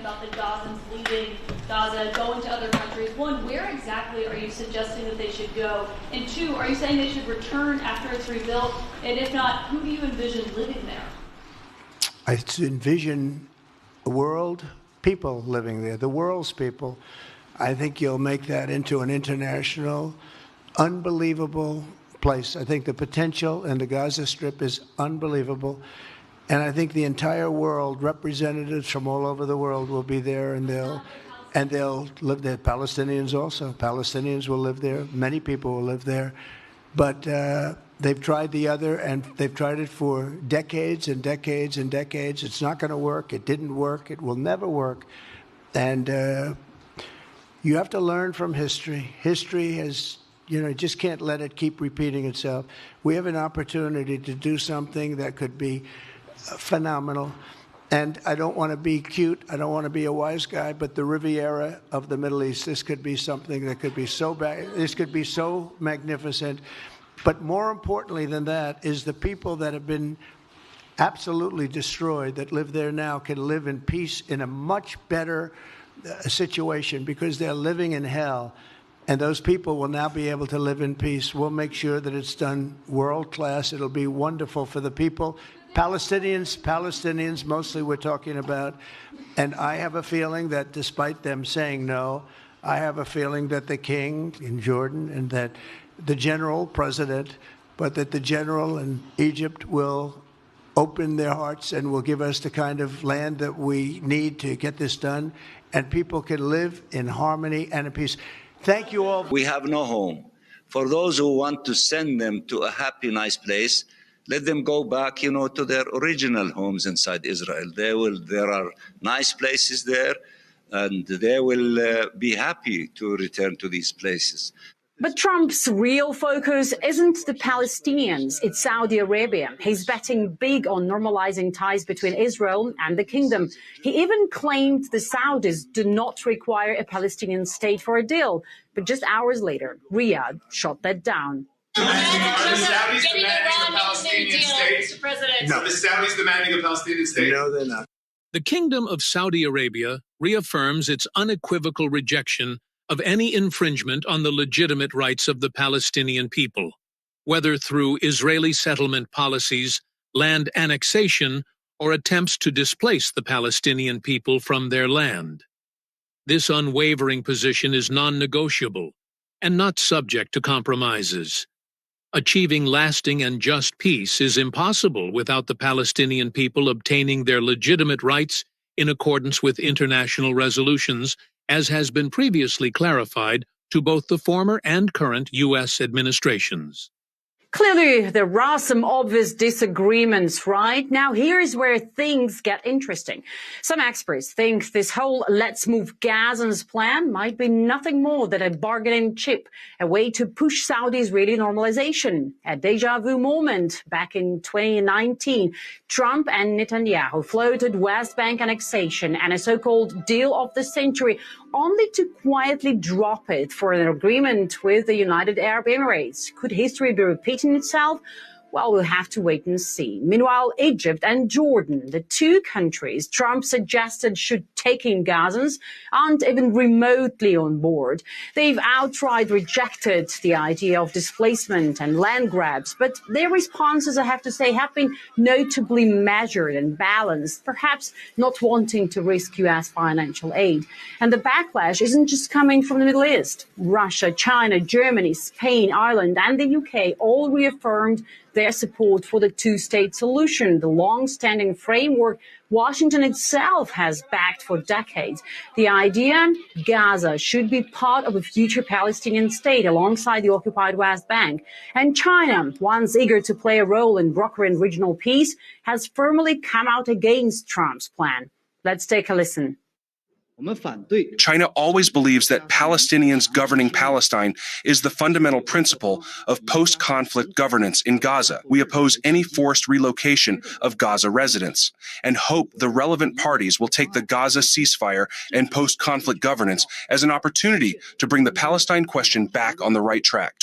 about the Gazans leaving Gaza, going to other countries. One, where exactly are you suggesting that they should go? And two, are you saying they should return after it's rebuilt? And if not, who do you envision living there? I envision the world, people living there, the world's people. I think you'll make that into an international, unbelievable place. I think the potential in the Gaza Strip is unbelievable. And I think the entire world, representatives from all over the world will be there, and they'll live there. Palestinians also. Palestinians will live there. Many people will live there. But they've tried the other, and they've tried it for decades and decades and decades. It's not going to work. It didn't work. It will never work. And you have to learn from history. History has, you just can't let it keep repeating itself. We have an opportunity to do something that could be phenomenal. And I don't want to be cute. I don't want to be a wise guy, but the Riviera of the Middle East, this could be something that could be so bad. This could be so magnificent. But more importantly than that is the people that have been absolutely destroyed that live there now can live in peace in a much better situation, because they're living in hell. And those people will now be able to live in peace. We'll make sure that it's done world class. It'll be wonderful for the people. Palestinians mostly we're talking about. And I have a feeling that despite them saying no, I have a feeling that the king in Jordan and that the general president, but that the general in Egypt will open their hearts and will give us the kind of land that we need to get this done. And people can live in harmony and in peace. Thank you all. We have no home. For those who want to send them to a happy, nice place, let them go back, to their original homes inside Israel. There are nice places there, and they will be happy to return to these places. But Trump's real focus isn't the Palestinians, it's Saudi Arabia. He's betting big on normalizing ties between Israel and the kingdom. He even claimed the Saudis do not require a Palestinian state for a deal. But just hours later, Riyadh shot that down. Are the Saudis demanding a Palestinian state? No. Are the Saudis demanding a Palestinian state? No, they're not. The Kingdom of Saudi Arabia reaffirms its unequivocal rejection of any infringement on the legitimate rights of the Palestinian people, whether through Israeli settlement policies, land annexation, or attempts to displace the Palestinian people from their land. This unwavering position is non-negotiable and not subject to compromises. Achieving lasting and just peace is impossible without the Palestinian people obtaining their legitimate rights in accordance with international resolutions, as has been previously clarified to both the former and current U.S. administrations. Clearly, there are some obvious disagreements, right? Now, here's where things get interesting. Some experts think this whole Let's Move Gazans plan might be nothing more than a bargaining chip, a way to push Saudi-Israeli normalization. A deja vu moment back in 2019, Trump and Netanyahu floated West Bank annexation and a so-called deal of the century, only to quietly drop it for an agreement with the United Arab Emirates. Could history be repeating itself? Well, we'll have to wait and see. Meanwhile, Egypt and Jordan, the two countries Trump suggested should take in Gazans, aren't even remotely on board. They've outright rejected the idea of displacement and land grabs, but their responses, I have to say, have been notably measured and balanced, perhaps not wanting to risk U.S. financial aid. And the backlash isn't just coming from the Middle East. Russia, China, Germany, Spain, Ireland, and the UK all reaffirmed their support for the two-state solution, the long-standing framework Washington itself has backed for decades. The idea, Gaza should be part of a future Palestinian state alongside the occupied West Bank. And China, once eager to play a role in brokering regional peace, has firmly come out against Trump's plan. Let's take a listen. China always believes that Palestinians governing Palestine is the fundamental principle of post-conflict governance in Gaza. We oppose any forced relocation of Gaza residents and hope the relevant parties will take the Gaza ceasefire and post-conflict governance as an opportunity to bring the Palestine question back on the right track.